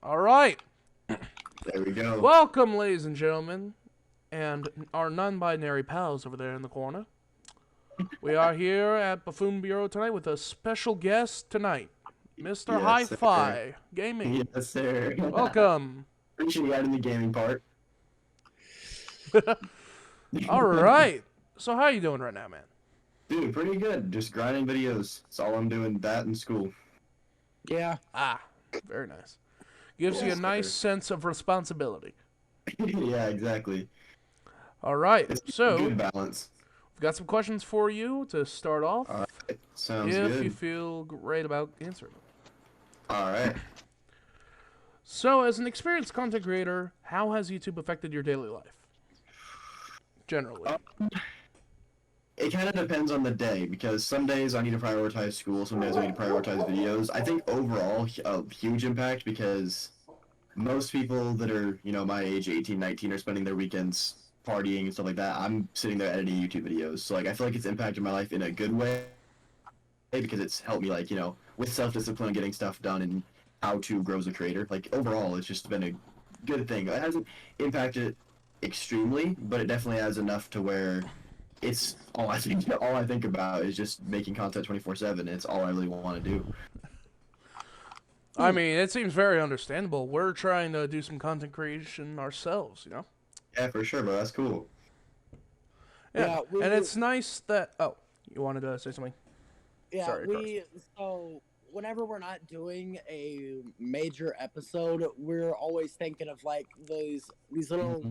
All right. There we go. Welcome, ladies and gentlemen, and our non-binary pals over there in the corner. We are here at Buffoon Bureau tonight with a special guest tonight, Mr. Yes, sir. Hi-Fi Gaming. Yes, sir. Welcome. Appreciate you adding the gaming part. All right. So how you doing right now, man? Dude, pretty good. Just grinding videos. That's all I'm doing. That in school. Yeah. Very nice. Gives you a Yes, nice sir. sense of responsibility. Yeah, exactly. All right. It's So good balance. we've got some questions for you to start off. All right. Sounds if good. you feel great about answering them. All right. So, as an experienced content creator, how has YouTube affected your daily life? Generally. It kind of depends on the day, because some days I need to prioritize school, some days I need to prioritize videos. I think overall, a huge impact, because most people that are, my age, 18, 19, are spending their weekends partying and stuff like that. I'm sitting there editing YouTube videos. So, I feel like it's impacted my life in a good way, because it's helped me, with self-discipline and getting stuff done and how to grow as a creator. Overall, it's just been a good thing. It hasn't impacted extremely, but it definitely has enough to where it's all I think about is just making content 24/7. It's all I really want to do. I mean, it seems very understandable. We're trying to do some content creation ourselves, Yeah, for sure, bro. That's cool. Yeah, and it's nice that... Oh, you wanted to say something? Yeah, Sorry, so whenever we're not doing a major episode, we're always thinking of these little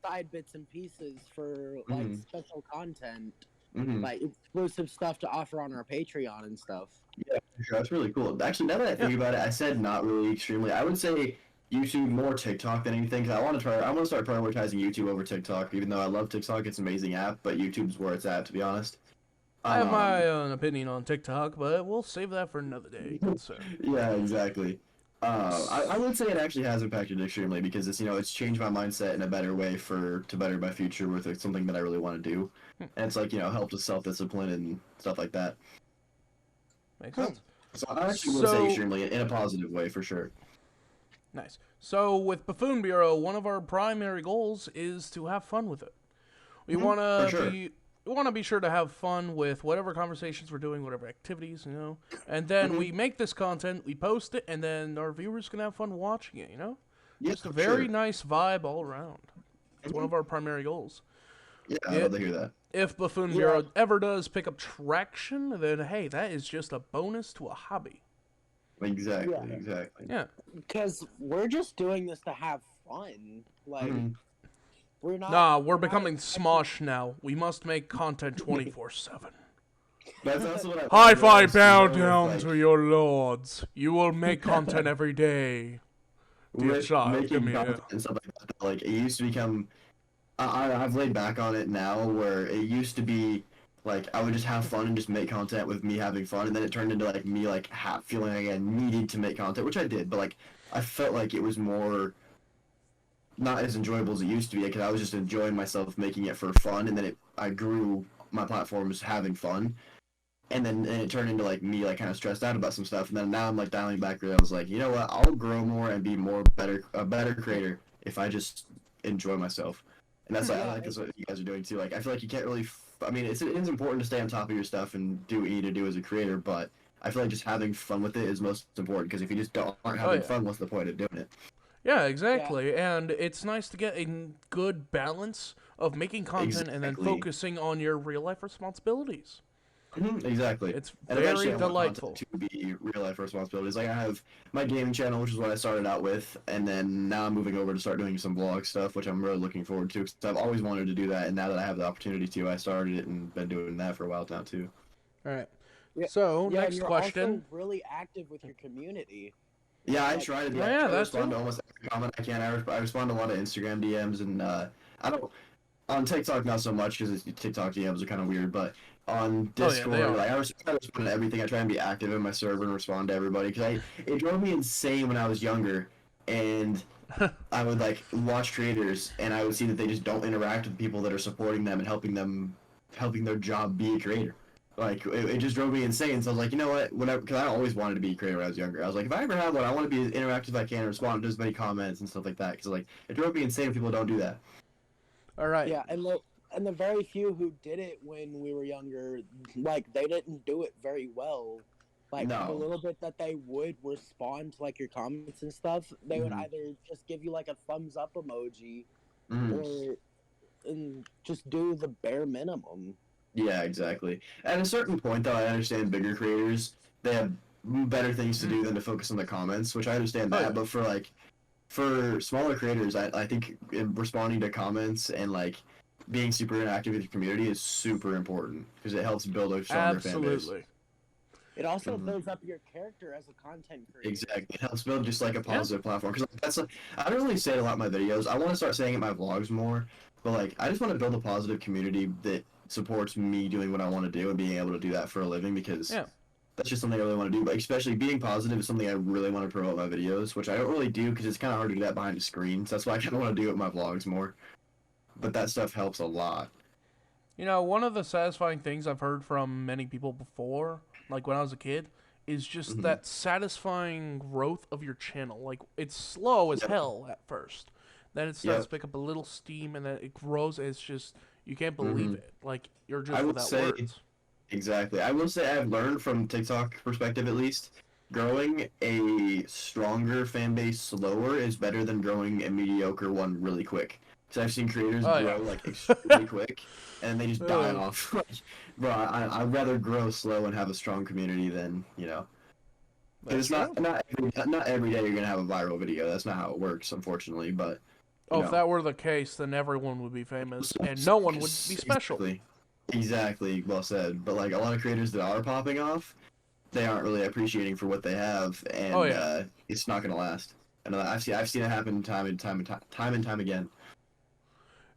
side bits and pieces for special content, like exclusive stuff to offer on our Patreon and stuff. Yeah, for sure. That's really cool. Actually, now that I think about it, I said not really extremely. I would say YouTube more TikTok than anything, because I want to start prioritizing YouTube over TikTok, even though I love TikTok. It's an amazing app, but YouTube's where it's at, to be honest. I have my own opinion on TikTok, but we'll save that for another day. So. Yeah, exactly. I would say it actually has impacted extremely, because it's changed my mindset in a better way to better my future with something that I really want to do, and it's helped with self-discipline and stuff like that. Makes sense. So I actually would say extremely in a positive way for sure. Nice. So with Buffoon Bureau, one of our primary goals is to have fun with it. We want to be sure to have fun with whatever conversations we're doing, whatever activities, And then we make this content, we post it, and then our viewers can have fun watching it, Yeah, Just a very nice vibe all around. It's one of our primary goals. Yeah, I'd love to hear that. If Buffoon Bureau ever does pick up traction, then hey, that is just a bonus to a hobby. Exactly. Yeah. Because we're just doing this to have fun. We're not. Nah, we're becoming Smosh now. We must make content 24/7. That's also what Hi-fi bow down to your lords. You will make content every day. Dear child, making give me content and stuff like that. It used to become. I've laid back on it now, where it used to be I would just have fun and just make content with me having fun, and then it turned into me feeling like I needed to make content, which I did, but I felt like it was more not as enjoyable as it used to be, because I was just enjoying myself making it for fun, and then I grew my platforms having fun, and then it turned into me kind of stressed out about some stuff, and then now I'm dialing back where I was like, you know what, I'll grow more and be a better creator if I just enjoy myself. And that's that's what you guys are doing too. I feel like you can't really. I mean, it's important to stay on top of your stuff and do what you need to do as a creator, but I feel like just having fun with it is most important. Because if you just aren't having fun, what's the point of doing it? Yeah, exactly. Yeah. And it's nice to get a good balance of making content and then focusing on your real life responsibilities. Exactly. It's very delightful. To be real life responsibilities. I have my gaming channel, which is what I started out with, and then now I'm moving over to start doing some vlog stuff, which I'm really looking forward to, because I've always wanted to do that, and now that I have the opportunity to, I started it and been doing that for a while now too. All right. So next you're question. Also really active with your community. Yeah, I try to. I respond to almost every comment I can. I respond to a lot of Instagram DMs, and I don't on TikTok not so much, because TikTok DMs are kind of weird, but on Discord, I try to respond to everything. I try and be active in my server and respond to everybody, because it drove me insane when I was younger, and I would watch creators, and I would see that they just don't interact with people that are supporting them and helping their job be a creator. Like it just drove me insane. So I was like, you know what? Whatever. Because I always wanted to be a creator when I was younger. I was like, if I ever have one, I want to be as interactive as I can, and respond to as many comments and stuff like that. Because like it drove me insane when people don't do that. All right. Yeah, and the very few who did it when we were younger, like they didn't do it very well. Like the No. little bit that they would respond to like your comments and stuff, they would Mhm. either just give you like a thumbs up emoji Mhm. or and just do the bare minimum. Yeah, exactly. At a certain point, though, I understand bigger creators, they have better things to do than to focus on the comments, which I understand Oh, that. yeah. But for smaller creators, I think responding to comments and like being super interactive with your community is super important because it helps build a stronger fan base. Absolutely. It also Mhm. builds up your character as a content creator. Exactly, it helps build just like a Yeah. positive platform. Because that's I don't really say it a lot in my videos. I want to start saying it in my vlogs more, but like I just want to build a positive community that supports me doing what I want to do and being able to do that for a living because Yeah. that's just something I really want to do. But especially being positive is something I really want to promote in my videos, which I don't really do because it's kind of hard to do that behind the screen. So that's why I kind of want to do it in my vlogs more. But that stuff helps a lot. You know, one of the satisfying things I've heard from many people before, like when I was a kid, is just Mhm. that satisfying growth of your channel. Like, it's slow as Yep. hell at first. Then it starts Yep. to pick up a little steam, and then it grows. And it's just, you can't believe Mhm. it. Like, you're I just would without say words. exactly. I will say I've learned from TikTok perspective at least, growing a stronger fan base slower is better than growing a mediocre one really quick. Because I've seen creators Oh, grow yeah. like extremely quick, and they just die Uh, off. Bro, I'd rather grow slow and have a strong community than because that's it's true. not every day you're gonna have a viral video. That's not how it works, unfortunately. But you Oh, if know, that were the case, then everyone would be famous, and no one would be special. Exactly, well said. But like a lot of creators that are popping off, they aren't really appreciating for what they have, Oh, and yeah. it's not gonna last. And I've seen it happen time and time again.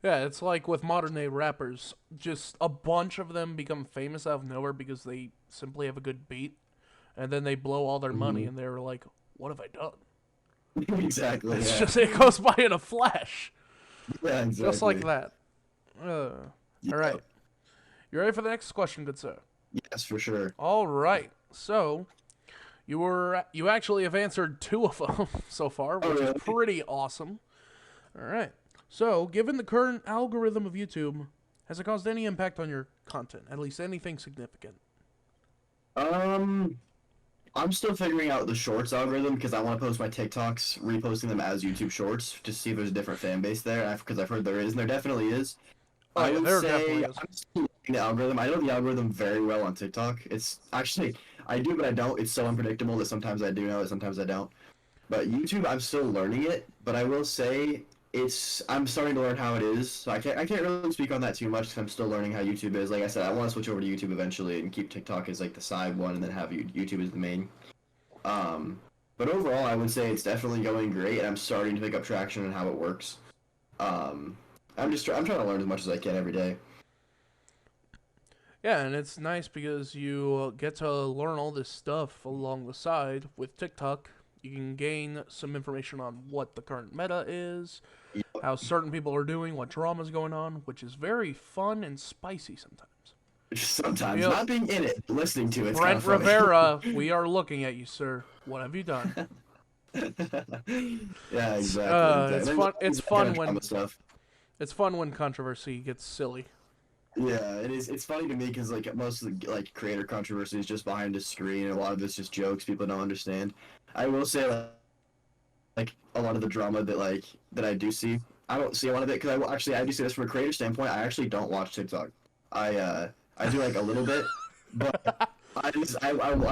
Yeah, it's like with modern day rappers. Just a bunch of them become famous out of nowhere because they simply have a good beat, and then they blow all their money, and they're like, "What have I done?" Exactly. It's Yeah. just it goes by in a flash, Yeah. just like Exactly. that. All Yeah. right, you ready for the next question, good sir? Yes, for sure. All right, so you actually have answered 2 of them so far, Oh, which is really? pretty awesome. All right, so given the current algorithm of YouTube, has it caused any impact on your content? At least anything significant? I'm still figuring out the shorts algorithm because I want to post my TikToks, reposting them as YouTube shorts, to see if there's a different fan base there. Because I've heard there is, and there definitely is. Oh I yeah, would there definitely say is. I'm still learning the algorithm. I know the algorithm very well on TikTok. It's actually I do, but I don't. It's so unpredictable that sometimes I do know it, sometimes I don't. But YouTube, I'm still learning it. But I will say I'm starting to learn how it is. So I can't really speak on that too much because I'm still learning how YouTube is. Like I said, I want to switch over to YouTube eventually and keep TikTok as like the side one, and then have YouTube as the main. Um, but overall, I would say it's definitely going great, and I'm starting to pick up traction on how it works. Um, I'm trying to learn as much as I can every day. Yeah, and it's nice because you get to learn all this stuff along the side with TikTok. You can gain some information on what the current meta is, how certain people are doing, what drama's going on, which is very fun and spicy sometimes. Sometimes Yep. not being in it, listening to it's kind Brent of funny. Rivera, we are looking at you, sir. What have you done? Yeah, exactly. It's There's fun. always It's that kind fun of drama when stuff. controversy gets silly. Yeah, it is. It's funny to me because like most of the like creator controversy is just behind the screen, and a lot of it's just jokes people don't understand. I will say like a lot of the drama that I do see, I don't see a lot of it because I do see this from a creator standpoint. I actually don't watch TikTok. I do like a little bit, but I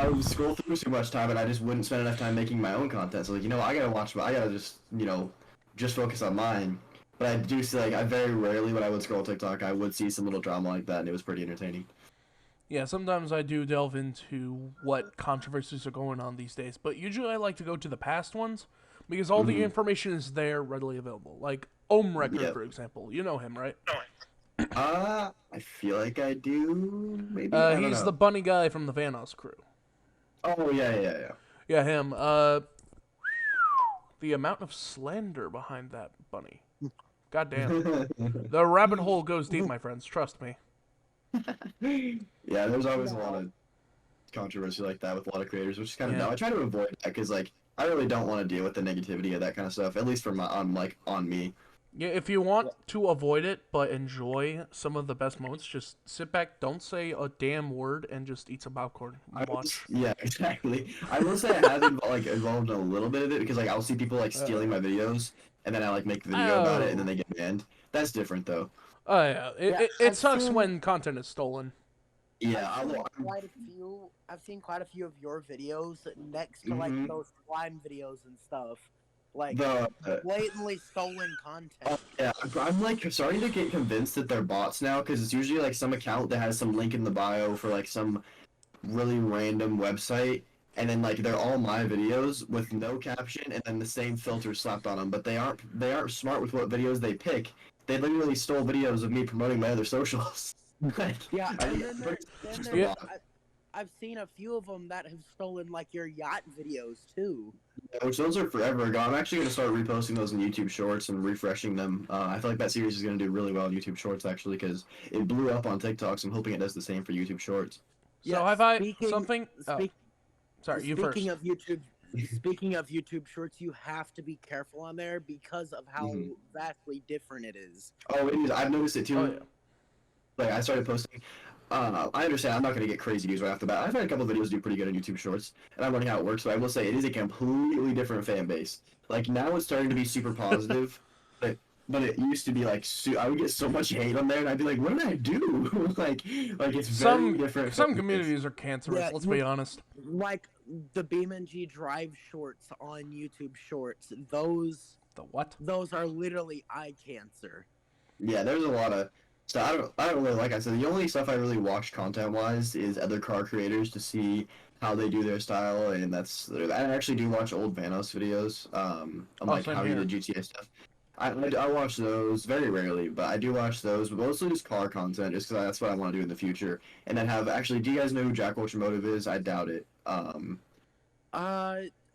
would scroll through too much time, and I just wouldn't spend enough time making my own content. So like I gotta just focus on mine. But I do see I very rarely when I would scroll TikTok I would see some little drama like that, and it was pretty entertaining. Yeah, sometimes I do delve into what controversies are going on these days, but usually I like to go to the past ones because all the information is there readily available. Like Ohm Record, Yep. for example. You know him, right? I feel like I do. Maybe I don't He's the know. bunny guy from the Vanos crew. Oh yeah. Yeah, him. The amount of slander behind that bunny. God damn. The rabbit hole goes deep, my friends. Trust me. Yeah, there's always a lot of controversy like that with a lot of creators, which is kind of dumb. I try to avoid that because like I really don't want to deal with the negativity of that kind of stuff. At least for my on me. Yeah, if you want to avoid it but enjoy some of the best moments, just sit back, don't say a damn word, and just eat some popcorn and watch. Yeah, exactly. I will say I have involved in a little bit of it because like I'll see people like stealing my videos, and then I like make the video about it, and then they get banned. That's different though. Oh yeah, it sucks when content is stolen. Yeah, I've seen quite a few of your videos next to like those slime videos and stuff. Like blatantly stolen content. Yeah, I'm like starting to get convinced that they're bots now because it's usually like some account that has some link in the bio for like some really random website, and then like they're all my videos with no caption and then the same filter slapped on them. But they aren't smart with what videos they pick. They literally stole videos of me promoting my other socials. Yeah, I've seen a few of them that have stolen like your yacht videos too. Yeah, which those are forever ago. I'm actually going to start reposting those in YouTube Shorts and refreshing them. I feel like that series is going to do really well in YouTube Shorts actually because it blew up on TikTok. So I'm hoping it does the same for YouTube Shorts. So have I something? Sorry, you first. Speaking of YouTube Shorts, you have to be careful on there because of how vastly different it is. Oh, it is. I've noticed it too. Oh, yeah. Like I started posting. I understand I'm not going to get crazy views right off the bat. I've had a couple of videos do pretty good on YouTube Shorts, and I'm learning how it works, but I will say it is a completely different fan base. Like, now it's starting to be super positive, but it used to be, like, I would get so much hate on there, and I'd be like, what did I do? like, it's very different. Some communities are cancerous, let's be honest. Like, the BeamNG Drive shorts on YouTube Shorts, those... The what? Those are literally eye cancer. Yeah, there's a lot of... So I don't really, like I said, the only stuff I really watch content-wise is other car creators to see how they do their style, and I actually do watch old Vanos videos, on like how he did GTA stuff. I watch those very rarely, but I do watch those, but mostly just car content, just because that's what I want to do in the future. And then do you guys know who Jack Ultramotive is? I doubt it.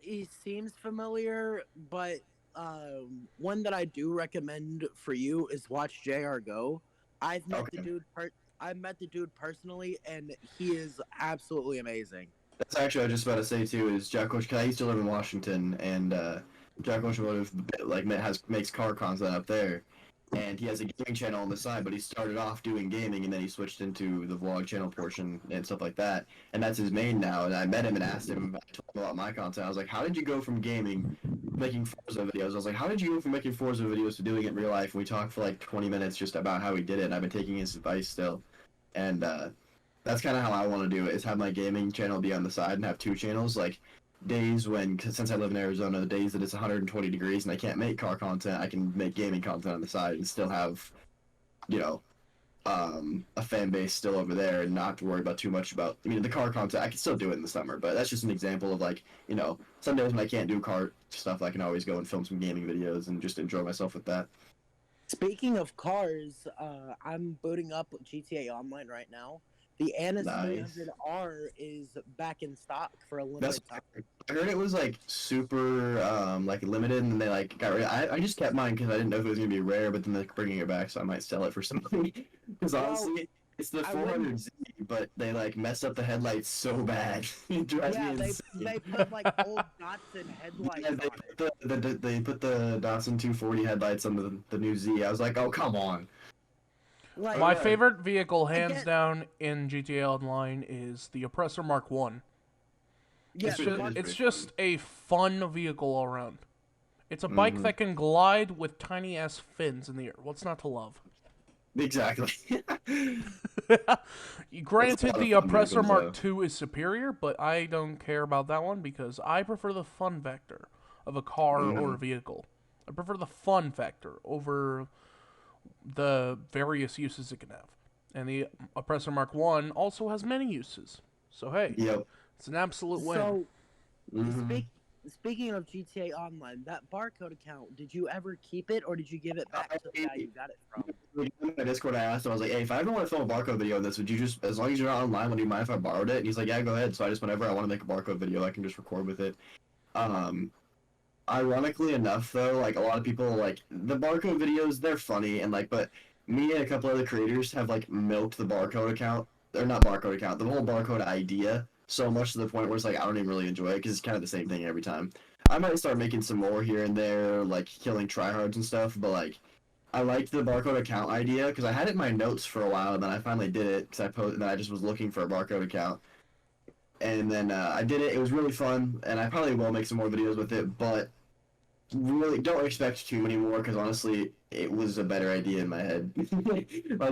He seems familiar, but, one that I do recommend for you is watch JR Go. I've met the dude personally, and he is absolutely amazing. That's actually what I was just about to say too. Is Jack Ocean? I used to live in Washington, and Jack Ocean makes car content up there, and he has a gaming channel on the side. But he started off doing gaming, and then he switched into the vlog channel portion and stuff like that. And that's his main now. And I met him and asked him, I told him about my content. I was like, "How did you go from gaming?" Making Forza videos. I was like, how did you go from making Forza videos to doing it in real life? And we talked for like 20 minutes just about how he did it, and I've been taking his advice still. And that's kind of how I want to do it, is have my gaming channel be on the side and have two channels. Like, days since I live in Arizona, the days that it's 120 degrees and I can't make car content, I can make gaming content on the side and still have, a fan base still over there and not have to worry about too much about, the car content. I can still do it in the summer, but that's just an example of like, some days when I can't do car stuff, I can always go and film some gaming videos and just enjoy myself with that. Speaking of cars, I'm booting up GTA Online right now. The Annis 300R is back in stock for a limited time. I heard it was like super limited, and they like got rid. I just kept mine because I didn't know if it was gonna be rare, but then they're bringing it back, so I might sell it for some money. Because honestly, it's the 400Z, but they like mess up the headlights so bad. It drives me insane. They put like old Datsun headlights on it. They put the Datsun 240 headlights on the new Z. I was like, oh come on. Like, my favorite vehicle, hands down, in GTA Online is the Oppressor Mark 1. Yeah, it's just a fun vehicle all around. It's a bike that can glide with tiny-ass fins in the air. What's not to love? Exactly. Granted, the Oppressor Mark 2 is superior, but I don't care about that one because I prefer the fun factor of a car or a vehicle. I prefer the fun factor over the various uses it can have. And the Oppressor Mark 1 also has many uses. So hey, it's an absolute win. So, speaking of GTA Online, that barcode account, did you ever keep it or did you give it back to the guy you got it from? In my Discord, I asked him, I was like, hey, if I ever want to film a barcode video on this, would you just, as long as you're not online, would you mind if I borrowed it? And he's like, yeah, go ahead. So I just, whenever I want to make a barcode video, I can just record with it. Ironically enough, though, like, a lot of people, like, the barcode videos, they're funny, and, like, but me and a couple other creators have like milked the barcode account, or not barcode account, the whole barcode idea so much to the point where it's like I don't even really enjoy it because it's kind of the same thing every time. I might start making some more here and there, like killing tryhards and stuff, but like I liked the barcode account idea because I had it in my notes for a while, and then I finally did it because and then I just was looking for a barcode account, and then I did it. It was really fun, and I probably will make some more videos with it, but really don't expect too many more because honestly, it was a better idea in my head. Like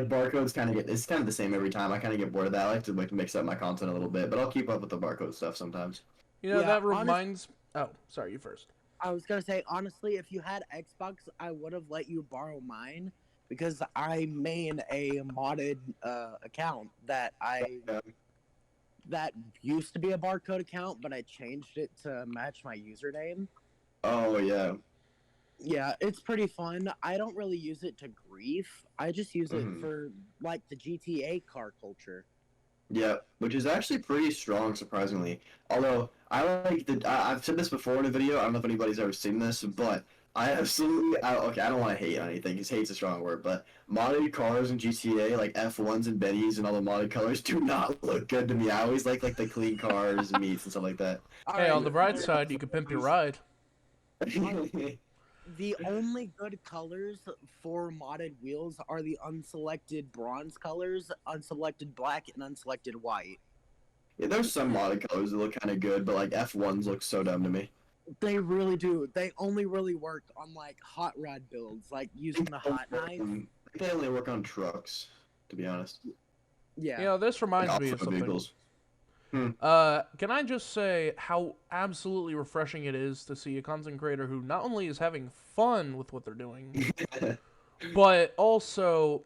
barcodes it's kind of the same every time. I kind of get bored of that. I like to mix up my content a little bit, but I'll keep up with the barcode stuff sometimes. You know, that reminds. Oh, sorry, you first. I was gonna say, honestly, if you had Xbox, I would have let you borrow mine because I main a modded account that that used to be a barcode account, but I changed it to match my username. Oh yeah. Yeah, it's pretty fun. I don't really use it to grief. I just use it for like the GTA car culture. Yeah, which is actually pretty strong, surprisingly. Although I like I've said this before in a video. I don't know if anybody's ever seen this, but I absolutely okay. I don't want to hate on anything because hate's a strong word, but modded cars in GTA like F1s and Bennies and all the modded colors do not look good to me. I always like the clean cars and meats and stuff like that. Hey, on the bright side, you can pimp your ride. The only good colors for modded wheels are the unselected bronze colors, unselected black, and unselected white. Yeah, there's some modded colors that look kind of good, but like F1s look so dumb to me. They really do. They only really work on like hot rod builds, like using the hot knife. They only work on trucks, to be honest. Yeah. You know, this reminds me of something. Vehicles. Can I just say how absolutely refreshing it is to see a content creator who not only is having fun with what they're doing, but also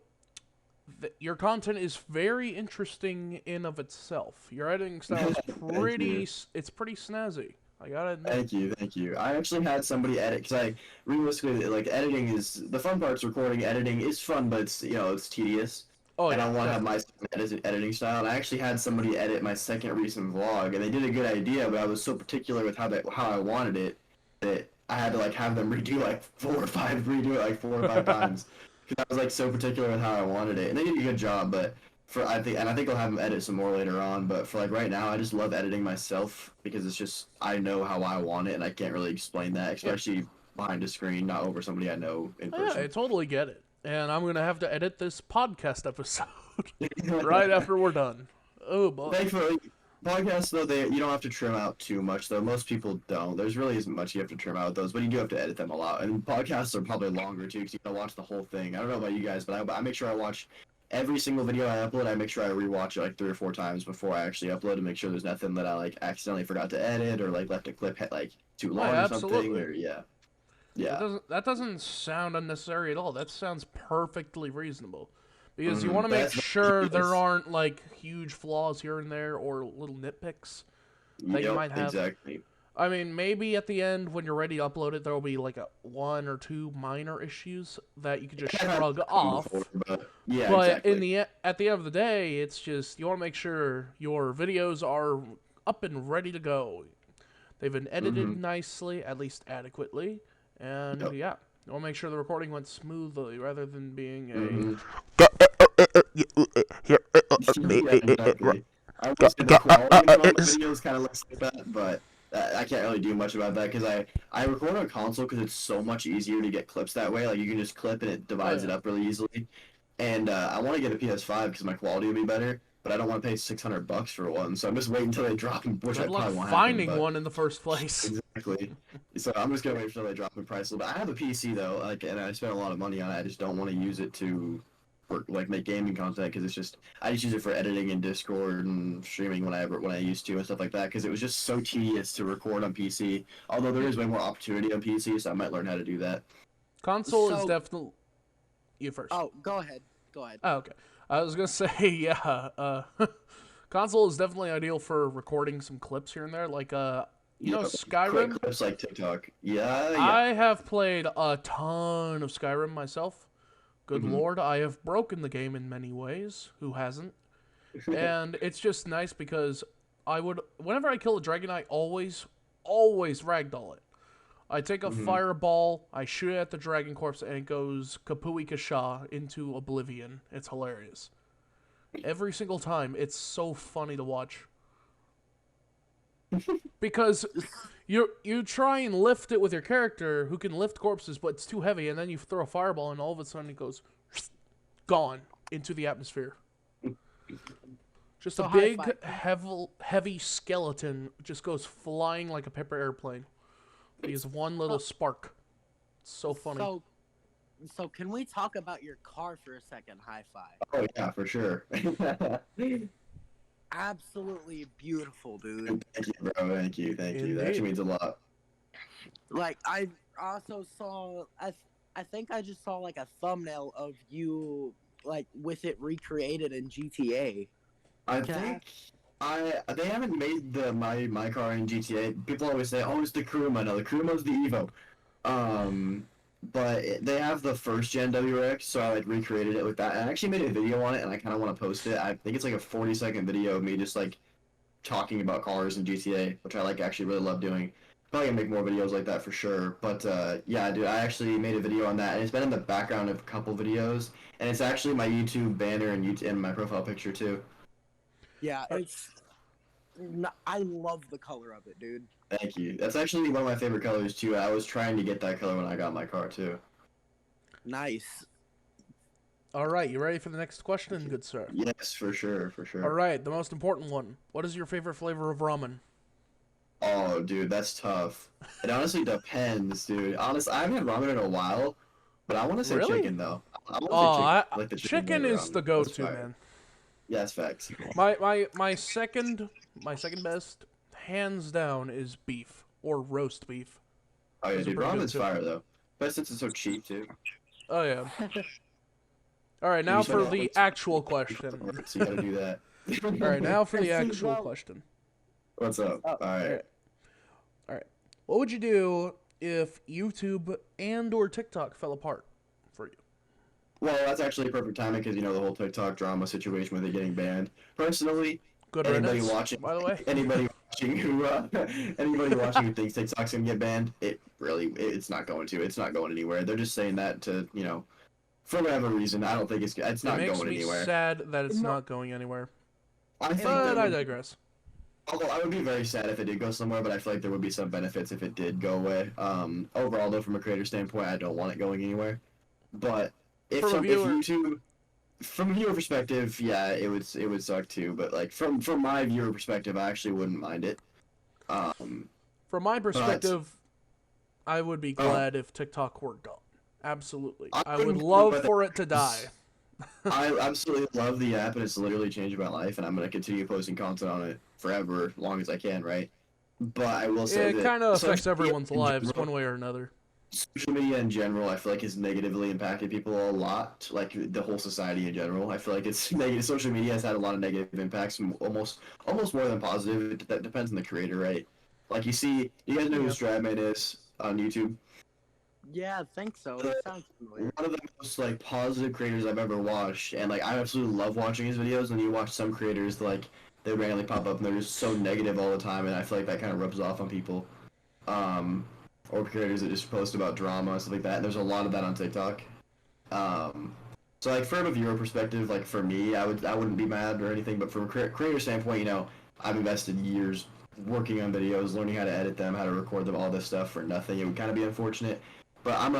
your content is very interesting in of itself. Your editing style is pretty snazzy. I gotta admit. Thank you. I actually had somebody edit because realistically like editing is the fun part's recording. Editing is fun, but it's tedious. Oh, and yeah, I want to have my editing style. And I actually had somebody edit my second recent vlog, and they did a good idea, but I was so particular with how I wanted it that I had to have them redo it like four or five times because I was so particular with how I wanted it, and they did a good job. But I think I'll have them edit some more later on. But for right now, I just love editing myself because it's just I know how I want it, and I can't really explain that, especially behind a screen, not over somebody I know in person. Yeah, I totally get it. And I'm gonna have to edit this podcast episode right after we're done. Oh boy! Thankfully, podcasts though you don't have to trim out too much though. Most people don't. There's really isn't much you have to trim out with those, but you do have to edit them a lot. And podcasts are probably longer too because you gotta watch the whole thing. I don't know about you guys, but I make sure I watch every single video I upload. I make sure I rewatch it 3 or 4 times before I actually upload to make sure there's nothing that I accidentally forgot to edit or left a clip too long or something. Or yeah. That doesn't sound unnecessary at all. That sounds perfectly reasonable. Because you want to make sure there aren't huge flaws here and there or little nitpicks that you might have. Exactly. I mean, maybe at the end when you're ready to upload it, there will be 1 or 2 minor issues that you can just shrug off. But exactly. At the end of the day, it's just you want to make sure your videos are up and ready to go. They've been edited nicely, at least adequately. And you want to make sure the recording went smoothly rather than being a. Exactly. I would say the quality of my videos kind of looks like that, but I can't really do much about that because I record on console because it's so much easier to get clips that way. You can just clip and it divides it up really easily. And I want to get a PS5 because my quality will be better. But I don't want to pay $600 for one, so I'm just waiting until they drop them, which I probably won't finding one in the first place. Exactly. So I'm just gonna wait until they drop in price a little bit. I have a PC though, and I spent a lot of money on it. I just don't want to use it to work, make gaming content because I just use it for editing in Discord and streaming when I used to and stuff like that because it was just so tedious to record on PC. Although there is way more opportunity on PC, so I might learn how to do that. Console is definitely you first. Oh, go ahead. Oh, okay. I was gonna say, console is definitely ideal for recording some clips here and there, Skyrim. Quick clips like TikTok. Yeah. I have played a ton of Skyrim myself. Good lord, I have broken the game in many ways. Who hasn't? And it's just nice because whenever I kill a dragon, I always ragdoll it. I take a fireball, I shoot it at the dragon corpse, and it goes kapui kasha into oblivion. It's hilarious. Every single time, it's so funny to watch. Because you try and lift it with your character, who can lift corpses, but it's too heavy, and then you throw a fireball, and all of a sudden it goes gone into the atmosphere. Just a big, heavy skeleton just goes flying like a paper airplane. He has one little spark. It's so funny. So can we talk about your car for a second, Hi-Fi? Oh yeah, for sure. Absolutely beautiful, dude. Thank you, bro. Thank you. Indeed. That actually means a lot. Like, I also saw, I think I just saw like a thumbnail of you, like, with it recreated in GTA. They haven't made my car in GTA. People always say, "Oh, it's the Kuruma." No, the Kuruma's the Evo. But they have the first gen WRX, so I like recreated it with that. I actually made a video on it, and I kind of want to post it. I think it's like a 40-second video of me just like talking about cars in GTA, which I like actually really love doing. Probably gonna make more videos like that for sure. But yeah, dude, I actually made a video on that, and it's been in the background of a couple videos, and it's actually my YouTube banner and my profile picture too. Yeah, I love the color of it, dude. Thank you. That's actually one of my favorite colors too. I was trying to get that color when I got my car too. Nice. All right, you ready for the next question, good sir? Yes, for sure. All right, the most important one. What is your favorite flavor of ramen? Oh, dude, that's tough. It honestly depends, dude. Honestly, I haven't had ramen in a while, but I want to say chicken though. I want to say chicken. Like the chicken is the go-to, man. Yeah, that's facts. My second best, hands down, is beef or roast beef. Oh yeah, dude, ramen's fire though. But since it's so cheap too. Oh yeah. All right, now for the actual question. So you gotta do that. All right, now for the actual question. What's up? All right. What would you do if YouTube and/or TikTok fell apart for you? Well, that's actually perfect timing because you know the whole TikTok drama situation with it getting banned. Personally, anybody watching, by the way, anybody watching who thinks TikTok's gonna get banned, it's not going to. It's not going anywhere. They're just saying that to for whatever reason. I don't think it's not going anywhere. It makes me sad that it's not going anywhere. I digress. Although I would be very sad if it did go somewhere, but I feel like there would be some benefits if it did go away. Overall, though, from a creator standpoint, I don't want it going anywhere. But if YouTube, from a viewer perspective, yeah, it would suck too. But like from my viewer perspective, I actually wouldn't mind it. From my perspective, I would be glad if TikTok were gone. Absolutely, I would love for it to die. I absolutely love the app, and it's literally changed my life, and I'm gonna continue posting content on it forever, as long as I can, right? But I will say it kind of affects everyone's lives one way or another. Social media in general, I feel like, has negatively impacted people a lot, like the whole society in general. I feel like it's negative. Social media has had a lot of negative impacts, almost more than positive. That depends on the creator, right? Like you guys know who Stradman is on YouTube? Yeah, I think so. It sounds familiar. One of the most like positive creators I've ever watched, and like I absolutely love watching his videos. And you watch some creators like they randomly pop up and they're just so negative all the time, and I feel like that kind of rubs off on people. Or creators that just post about drama and stuff like that. And there's a lot of that on TikTok. So like from a viewer perspective, like for me, I wouldn't be mad or anything. But from a creator standpoint, I've invested years working on videos, learning how to edit them, how to record them, all this stuff for nothing. It would kind of be unfortunate. But I'm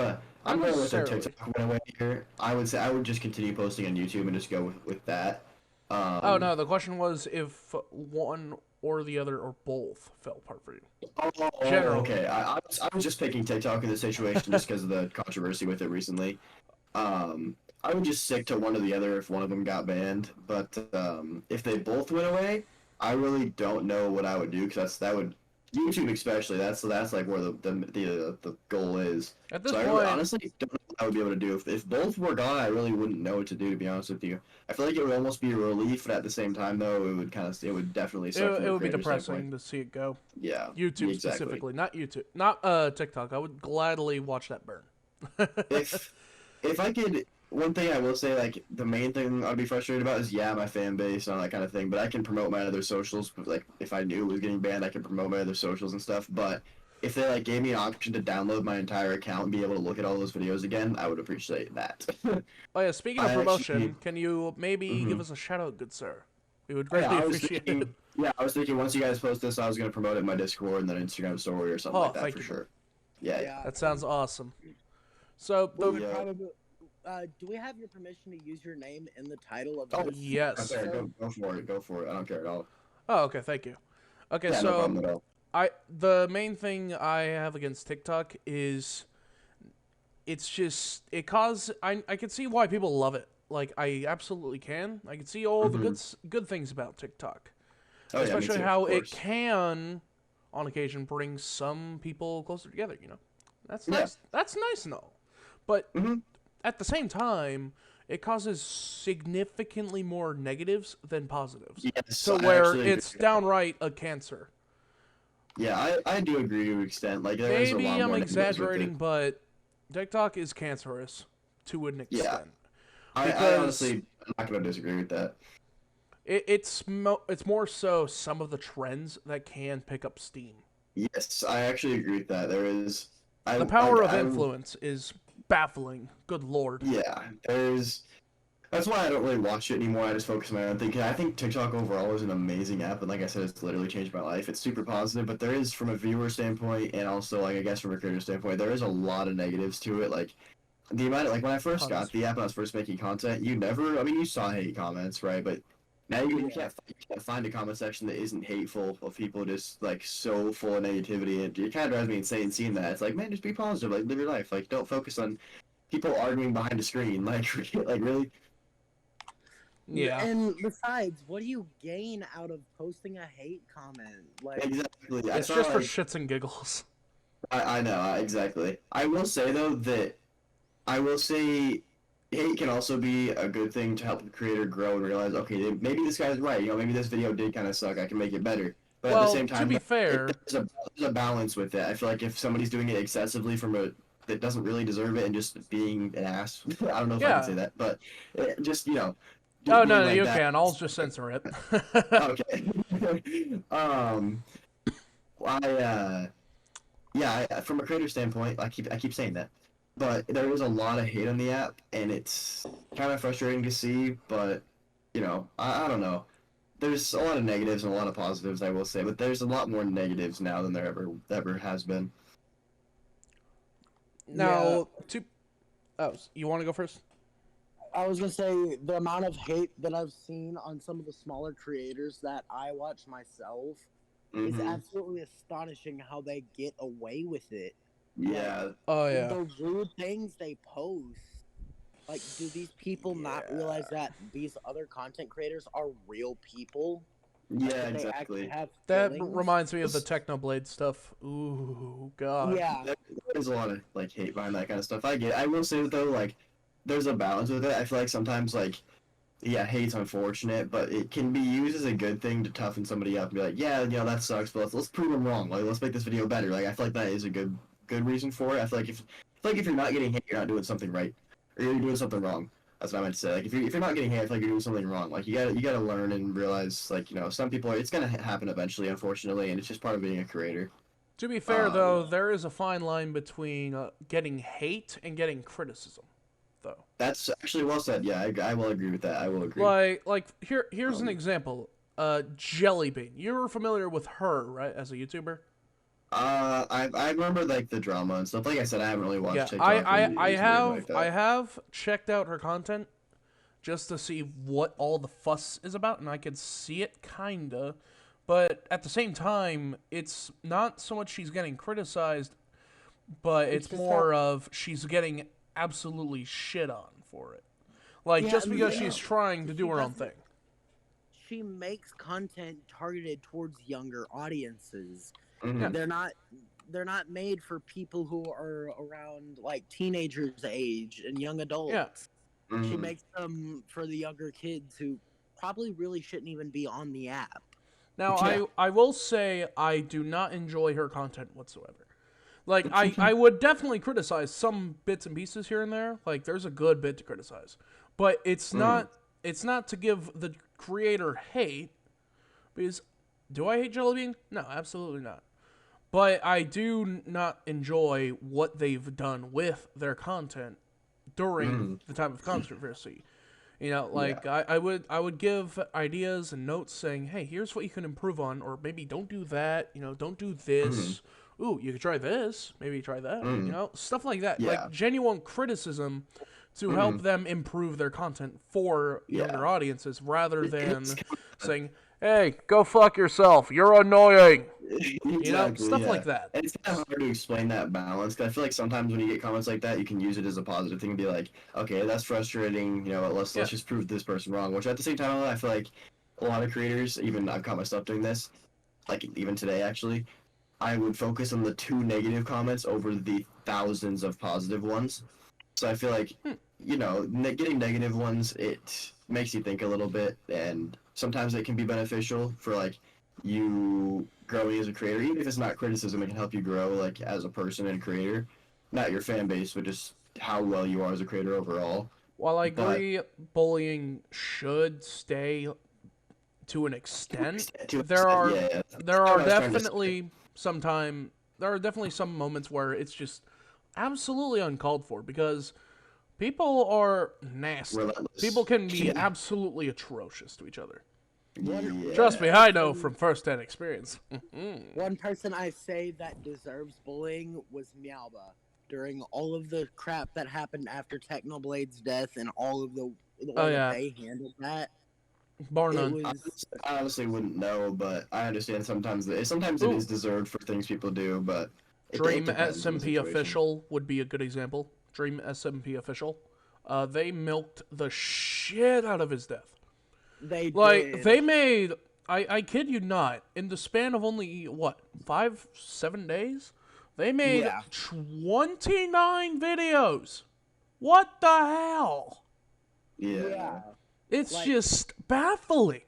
going with the TikTok went away here. I would say I would just continue posting on YouTube and just go with that. Oh no, the question was if one or the other or both fell apart for you. Generally. Okay. I was just picking TikTok in this situation just because of the controversy with it recently. I would just stick to one or the other if one of them got banned. But if they both went away, I really don't know what I would do because that would YouTube especially. That's like where the goal is. At this point, I honestly don't know what I would be able to do if both were gone. I really wouldn't know what to do, to be honest with you. I feel like it would almost be a relief, but at the same time, though, it would definitely suck. It would be depressing to see it go. Yeah, YouTube specifically, not TikTok. I would gladly watch that burn. if I could. One thing I will say, like, the main thing I'd be frustrated about is, my fan base and all that kind of thing, but I can promote my other socials. Like, if I knew it was getting banned, I can promote my other socials and stuff. But if they like gave me an option to download my entire account and be able to look at all those videos again, I would appreciate that. Oh yeah, speaking of promotion, can you maybe give us a shout out, good sir? We would greatly appreciate it. Yeah, I was thinking once you guys post this, I was gonna promote it in my Discord and then Instagram story or something like that for sure. Yeah. That sounds awesome. So do we have your permission to use your name in the title of this? Yes. Okay, go for it. Go for it. I don't care at all. Oh, okay, thank you. Okay, yeah, so no problem at all. the main thing I have against TikTok is it's just I can see why people love it. Like I absolutely can. I can see all the good things about TikTok. Oh, especially how it can on occasion bring some people closer together, you know. That's nice. That's nice and all. But at the same time, it causes significantly more negatives than positives. Yes, to where it's downright a cancer. Yeah, I do agree to an extent. Like maybe I'm exaggerating, but TikTok is cancerous to an extent. Yeah. I honestly am not going to disagree with that. It's more so some of the trends that can pick up steam. Yes, I actually agree with that. There is the power of influence is baffling. Good lord. Yeah, that's why I don't really watch it anymore. I just focus on my own thing. 'Cause I think TikTok overall is an amazing app, and like I said, it's literally changed my life. It's super positive, but there is, from a viewer standpoint, and also like I guess from a creator standpoint, there is a lot of negatives to it. Like the amount, like when I first got the app and I was first making content, you saw hate comments, right? But now you can't find a comment section that isn't hateful of people just like so full of negativity, and it kind of drives me insane seeing that. It's like, man, just be positive, like live your life, like don't focus on people arguing behind a screen, like really. Yeah. And besides, what do you gain out of posting a hate comment? Like exactly, it's just for shits and giggles. I know exactly. I will say though that hate can also be a good thing to help the creator grow and realize, okay, maybe this guy's right. You know, maybe this video did kind of suck. I can make it better. But at the same time, to be fair, there's a balance with it. I feel like if somebody's doing it excessively that doesn't really deserve it and just being an ass, I don't know if I can say that, but just oh no, you can. I'll just censor it. Okay. From a creator standpoint, I keep saying that. But there is a lot of hate on the app, and it's kind of frustrating to see, but, I don't know. There's a lot of negatives and a lot of positives, I will say, but there's a lot more negatives now than there ever has been. Now, you want to go first? I was going to say, the amount of hate that I've seen on some of the smaller creators that I watch myself is absolutely astonishing how they get away with it. Yeah. The rude things they post. Like, do these people not realize that these other content creators are real people? Yeah, exactly. That reminds me of the Technoblade stuff. Ooh, God. Yeah. There's a lot of, hate behind that kind of stuff. I get it. I will say, though, there's a balance with it. I feel like sometimes, hate's unfortunate, but it can be used as a good thing to toughen somebody up and be like, yeah, that sucks, but let's prove them wrong. Let's make this video better. I feel like that is a good reason for it. I feel like if you're not getting hate, you're not doing something right, or you're doing something wrong. That's what I meant to say. If you're not getting hate, I feel like you're doing something wrong. You gotta learn and realize, some people it's gonna happen eventually, unfortunately, and it's just part of being a creator. To be fair, though, there is a fine line between getting hate and getting criticism, though. That's actually well said. Yeah, I will agree with that. I will agree. Here's an example. Jellybean. You're familiar with her, right, as a YouTuber? I remember the drama and stuff. Like I said, I haven't really watched TikTok. I have checked out her content just to see what all the fuss is about, and I could see it kinda. But at the same time, it's not so much she's getting criticized, but it's more of she's getting absolutely shit on for it. Just because she's trying to do her own thing. She makes content targeted towards younger audiences. Mm-hmm. They're not made for people who are around teenagers age and young adults. Yeah. Mm-hmm. She makes them for the younger kids who probably really shouldn't even be on the app. Now, I will say I do not enjoy her content whatsoever. I would definitely criticize some bits and pieces here and there. There's a good bit to criticize. But it's not to give the creator hate, because do I hate Jellybean? No, absolutely not. but I do not enjoy what they've done with their content during the time of controversy. You know, like I would give ideas and notes saying, hey, here's what you can improve on, or maybe don't do that. You know, don't do this. Ooh, you could try this. Maybe try that. You know, stuff like that. Yeah. Like genuine criticism to help them improve their content for younger audiences, rather than saying, hey, go fuck yourself. You're annoying. Exactly, You know, stuff like that. And it's kind of hard to explain that balance, because I feel like sometimes when you get comments like that, you can use it as a positive thing and be like, okay, that's frustrating, you know, let's just prove this person wrong. Which at the same time, I feel like a lot of creators, even I've caught myself doing this, like even today actually, I would focus on the 2 negative comments over the thousands of positive ones. So I feel like, you know, getting negative ones, it makes you think a little bit, and sometimes it can be beneficial for like you growing as a creator. Even if it's not criticism, it can help you grow like as a person and creator, not your fan base, but just how well you are as a creator overall. While I agree bullying should stay to an extent, there are definitely some moments where it's just absolutely uncalled for, because people are nasty. Relentless. People can be absolutely atrocious to each other. Yeah. Trust me, I know from first-hand experience. One person I say that deserves bullying was Meowba. During all of the crap that happened after Technoblade's death and all of the way that they handled that, bar none. I honestly wouldn't know, but I understand sometimes it is deserved for things people do, but Dream SMP Official would be a good example. Dream SMP Official. They milked the shit out of his death. They made, I kid you not, in the span of only, 5-7 days? They made 29 videos. What the hell? Yeah. It's just baffling.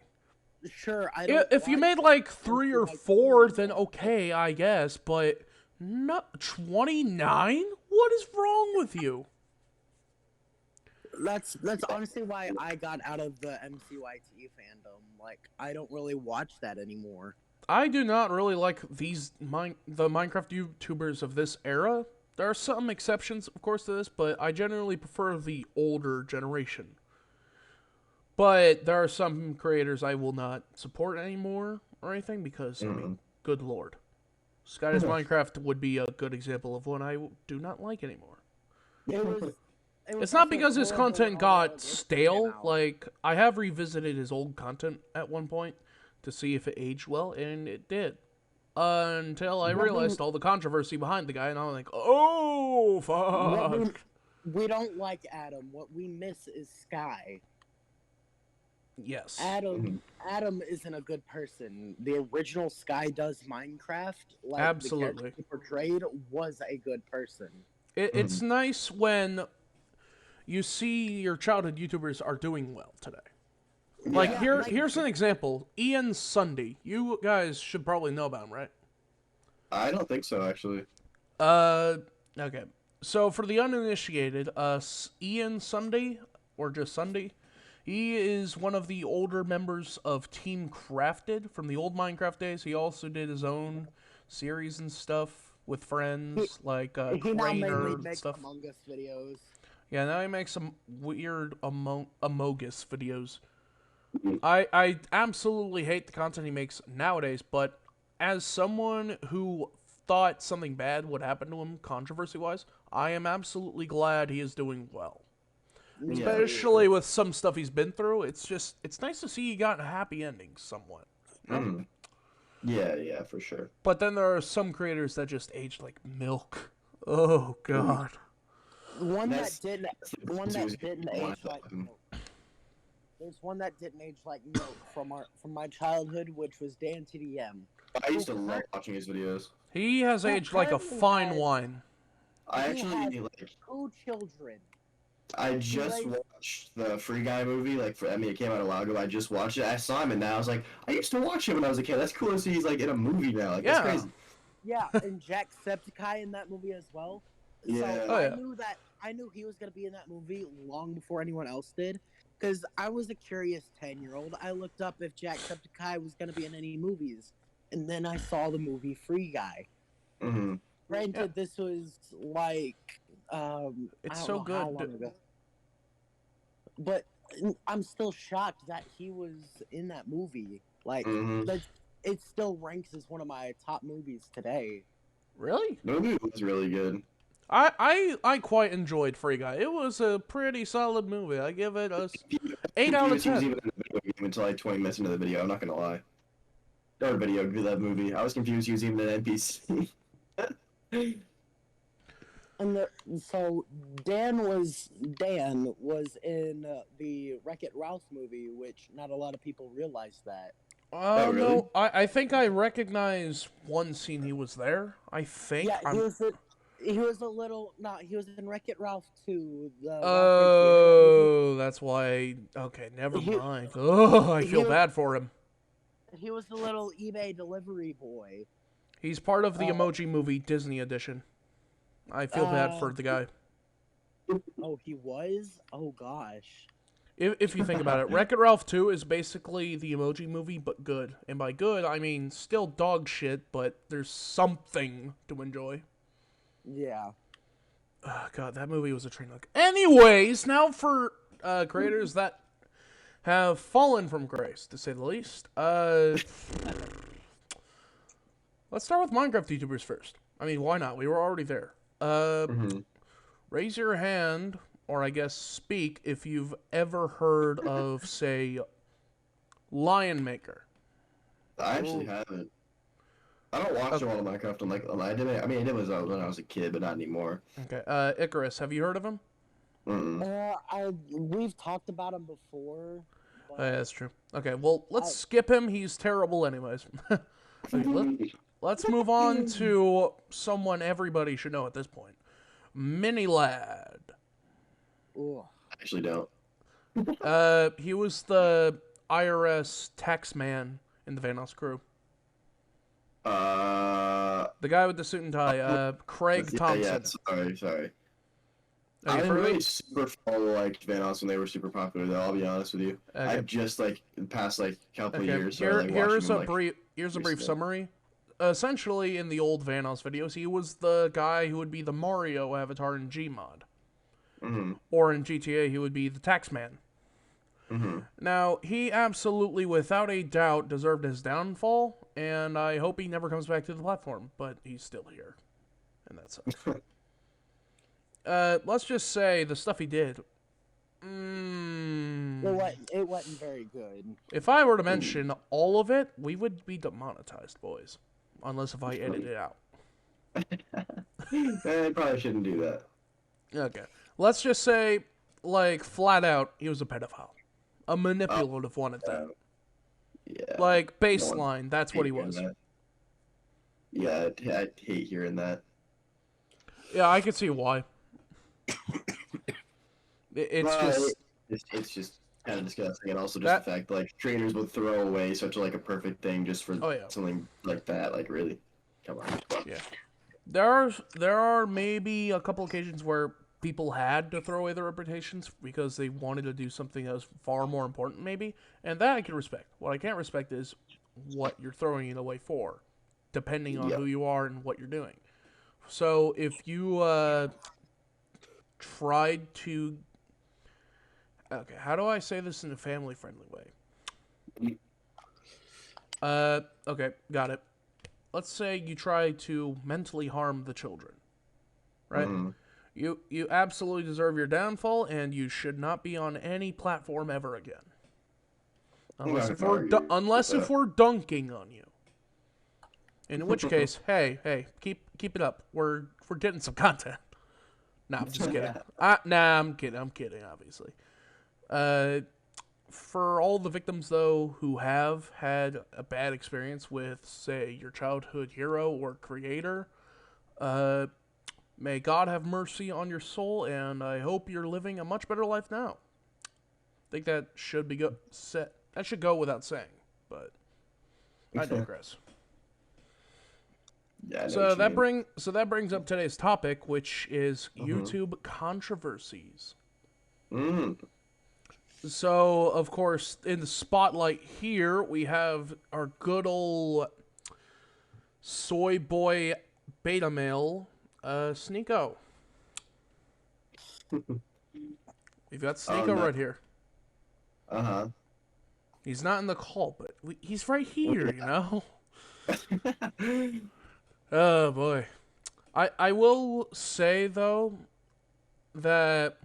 Sure, if you made like 3 or 4, then okay, I guess, but not 29? What is wrong with you? That's honestly why I got out of the MCYT fandom. Like, I don't really watch that anymore. I do not really like the Minecraft YouTubers of this era. There are some exceptions, of course, to this, but I generally prefer the older generation. But there are some creators I will not support anymore or anything because, I mean, good lord. Skynet Minecraft would be a good example of one I do not like anymore. It's not because his content got stale. Like, I have revisited his old content at one point to see if it aged well, and it did. Until I realized all the controversy behind the guy, and I was like, oh, fuck. We don't like Adam. What we miss is Sky. Yes. Adam isn't a good person. The original Sky Does Minecraft, like absolutely, the character he portrayed, was a good person. It's nice when you see your childhood YouTubers are doing well today. Like, here's an example. Ian Sunday. You guys should probably know about him, right? I don't think so, actually. Okay. So, for the uninitiated, Ian Sunday, or just Sunday, he is one of the older members of Team Crafted from the old Minecraft days. He also did his own series and stuff with friends, like Craner and stuff. Among Us videos. Yeah, now he makes some weird Among Us videos. I absolutely hate the content he makes nowadays, but as someone who thought something bad would happen to him controversy-wise, I am absolutely glad he is doing well. Especially with some stuff he's been through, it's nice to see he got a happy ending somewhat. Yeah, for sure. But then there are some creators that just age like milk. Oh, God. One that didn't age like milk. There's one that didn't age like milk from my childhood, which was Dan TDM. I used to love watching his videos. He has aged like a fine wine. I actually like 2 children. I just watched the Free Guy movie. It came out a while ago. I just watched it. I saw him, and now I was like, I used to watch him when I was a kid. That's cool to see he's like in a movie now. Like, that's crazy. Yeah, and Jacksepticeye in that movie as well. Yeah. So I knew he was gonna be in that movie long before anyone else did. Because I was a curious 10-year-old. I looked up if Jacksepticeye was going to be in any movies. And then I saw the movie Free Guy. Mm-hmm. Granted, this was like It's I don't so know how good. long ago, but I'm still shocked that he was in that movie. Like Mm-hmm. that, it still ranks as one of my top movies today. Really? The movie was really good. I quite enjoyed Free Guy. It was a pretty solid movie. I give it a 8 out of Confused he was 10. even in the video game until like 20 minutes into the video. I'm not gonna lie. Or video, that movie. I was confused he was even an NPC. And so Dan was in the Wreck-It Ralph movie, which not a lot of people realize that. Oh, really? No, I think I recognize one scene he was there. I think. Yeah, he was a little he was in Wreck-It Ralph 2, the Ralph Breaks the Internet movie. Oh, that's why. Okay, never mind. Oh, I feel bad for him. He was the little eBay delivery boy. He's part of the Emoji Movie Disney edition. I feel bad for the guy. Oh, he was? Oh, gosh. If you think about it, Wreck-It Ralph 2 is basically the Emoji Movie, but good. And by good, I mean still dog shit, but there's something to enjoy. Yeah. Oh, God, that movie was a train wreck. Anyways, now for creators that have fallen from grace, to say the least. Let's start with Minecraft YouTubers first. I mean, why not? We were already there. Raise your hand, or I guess speak, if you've ever heard of, say, Lion Maker. I actually haven't. I don't watch a lot of Minecraft on I did it. I mean, I did when I was a kid, but not anymore. Okay. Icarus, have you heard of him? We've talked about him before. Yeah, that's true. Okay, well, let's skip him. He's terrible anyways. Okay, let's move on to someone everybody should know at this point. Mini Lad. Ooh. I actually don't. He was the IRS tax man in the Vanos crew. The guy with the suit and tie, Craig Thompson. Yeah, sorry. I didn't really super follow Vanos when they were super popular, though. I'll be honest with you. Okay. I've just the past couple years. Here's a brief summary. Essentially, in the old Vanos videos, he was the guy who would be the Mario avatar in Gmod. Mm-hmm. Or in GTA, he would be the taxman. Mm-hmm. Now, he absolutely, without a doubt, deserved his downfall, and I hope he never comes back to the platform, but he's still here. And that sucks. Let's just say the stuff he did. It wasn't very good. If I were to mention all of it, we would be demonetized, boys. Unless if I edit it out. I probably shouldn't do that. Okay. Let's just say, flat out, he was a pedophile. A manipulative one at that. Yeah. Baseline, that's what he was. That. Yeah, I hate hearing that. Yeah, I can see why. It's just kind of disgusting, and also just the fact trainers would throw away such a perfect thing just for something like that. Really, come on. Yeah, there are maybe a couple occasions where people had to throw away their reputations because they wanted to do something that was far more important, maybe, and that I can respect. What I can't respect is what you're throwing it away for, depending on who you are and what you're doing. So if you tried to... Okay, how do I say this in a family-friendly way? Okay, got it. Let's say you try to mentally harm the children, right? Mm-hmm. You absolutely deserve your downfall, and you should not be on any platform ever again. Unless if we're dunking on you. In which case, hey, keep it up. We're getting some content. Nah, I'm just kidding. I'm kidding, obviously. For all the victims, though, who have had a bad experience with, say, your childhood hero or creator, may God have mercy on your soul, and I hope you're living a much better life now. I think that should be that should go without saying, but I digress. Yeah, so that brings up today's topic, which is YouTube controversies. So, of course, in the spotlight here, we have our good old soy boy beta male, Sneeko. We've got Sneeko right here. Uh-huh. He's not in the call, but he's right here, you know? Oh, boy. I will say, though, that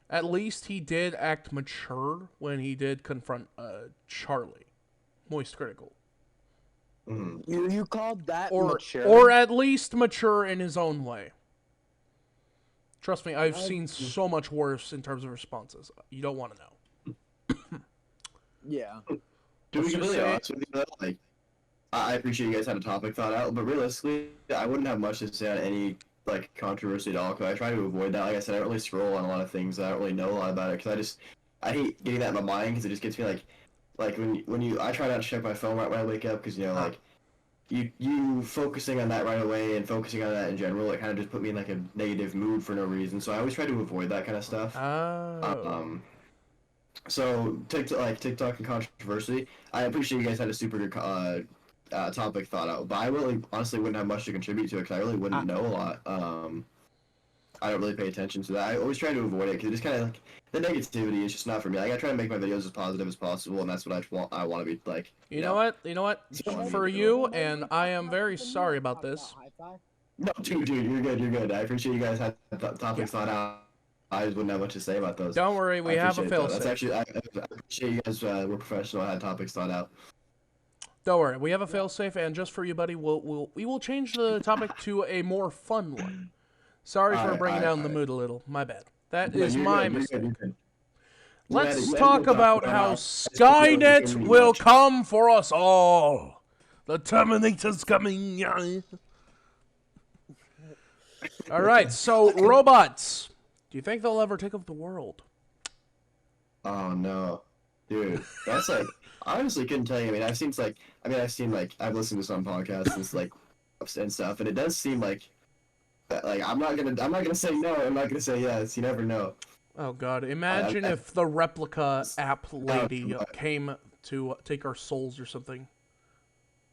at least he did act mature when he did confront Charlie. Moist Critical. Mm-hmm. You called that mature? Or at least mature in his own way. Trust me, I've seen so much worse in terms of responses. You don't want to know. Yeah. To be completely honest with you, though, like, I appreciate you guys had a topic thought out, but realistically, I wouldn't have much to say on any like controversy at all. Because I try to avoid that. Like I said, I don't really scroll on a lot of things. I don't really know a lot about it because I hate getting that in my mind because it just gets me like when I try not to check my phone right when I wake up because like you focusing on that right away and focusing on that in general, it kind of just put me in like a negative mood for no reason. So I always try to avoid that kind of stuff. Oh. So TikTok and controversy, I appreciate you guys had a super good topic thought out, but I really honestly wouldn't have much to contribute to it because I really wouldn't know a lot. I don't really pay attention to that. I always try to avoid it because it just kind of like the negativity is just not for me. Like I try to make my videos as positive as possible, and that's what I want to be like. You know what? For you, and I am very sorry about this. No, dude, you're good. I appreciate you guys had topics thought out. I just wouldn't have much to say about those. Don't worry, we have a fail-safe. That's actually I appreciate you guys were professional and had topics thought out. Don't worry, we have a fail-safe, and just for you, buddy, we will change the topic to a more fun one. Sorry for bringing down the mood a little. My bad. That is my mistake. Let's talk about how Skynet will come for us all. The Terminator's coming. All right, so robots. Do you think they'll ever take over the world? Oh no, dude, that's like I honestly couldn't tell you. I mean, I've seen I've listened to some podcasts and stuff, and it does seem like I'm not gonna say no. I'm not gonna say yes. You never know. Oh god, imagine if the replica app lady came to take our souls or something.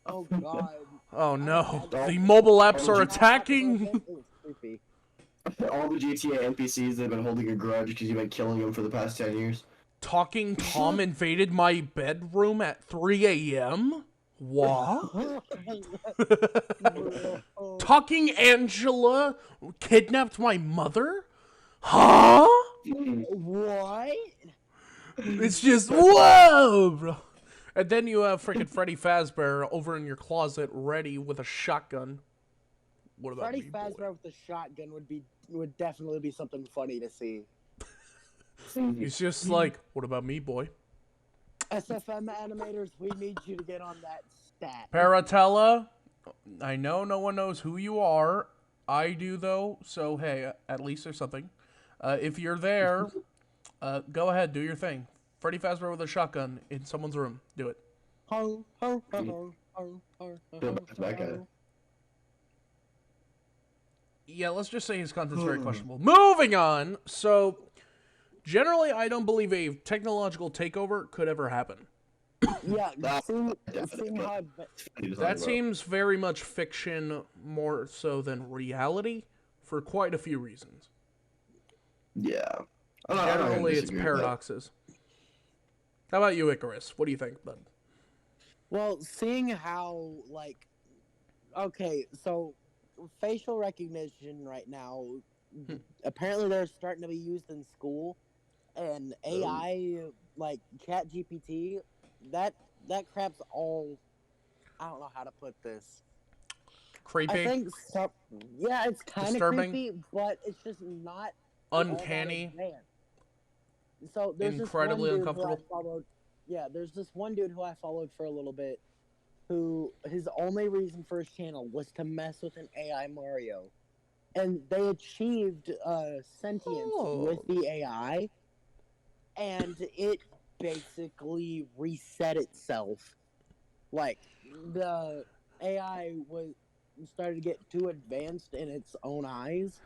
Oh god. Oh no, the mobile apps are attacking. All the GTA NPCs that have been holding a grudge because you've been killing them for the past 10 years. Talking Tom invaded my bedroom at 3 a.m.? What? Talking Angela kidnapped my mother? Huh? What? It's just, whoa, bro. And then you have freaking Freddy Fazbear over in your closet ready with a shotgun. What about Freddy Fazbear with a shotgun would definitely be something funny to see. He's just like, what about me, boy? SFM animators, we need you to get on that stat. Paratella, I know no one knows who you are. I do, though, so hey, at least there's something. If you're there, go ahead, do your thing. Freddy Fazbear with a shotgun in someone's room. Do it. Yeah, let's just say his content's very questionable. Moving on. So, generally, I don't believe a technological takeover could ever happen. Yeah, that seems very much fiction more so than reality for quite a few reasons. Yeah. Generally, it's paradoxes. How about you, Icarus? What do you think, bud? Well, seeing how, like, okay, so facial recognition right now, apparently they're starting to be used in school, and AI, like ChatGPT, that crap's all, I don't know how to put this. Creepy? I think yeah, it's kind of creepy, but it's just not uncanny. So there's incredibly uncomfortable. There's this one dude who I followed for a little bit, who his only reason for his channel was to mess with an AI Mario, and they achieved sentience with the AI, and it basically reset itself. Like the AI started to get too advanced in its own eyes.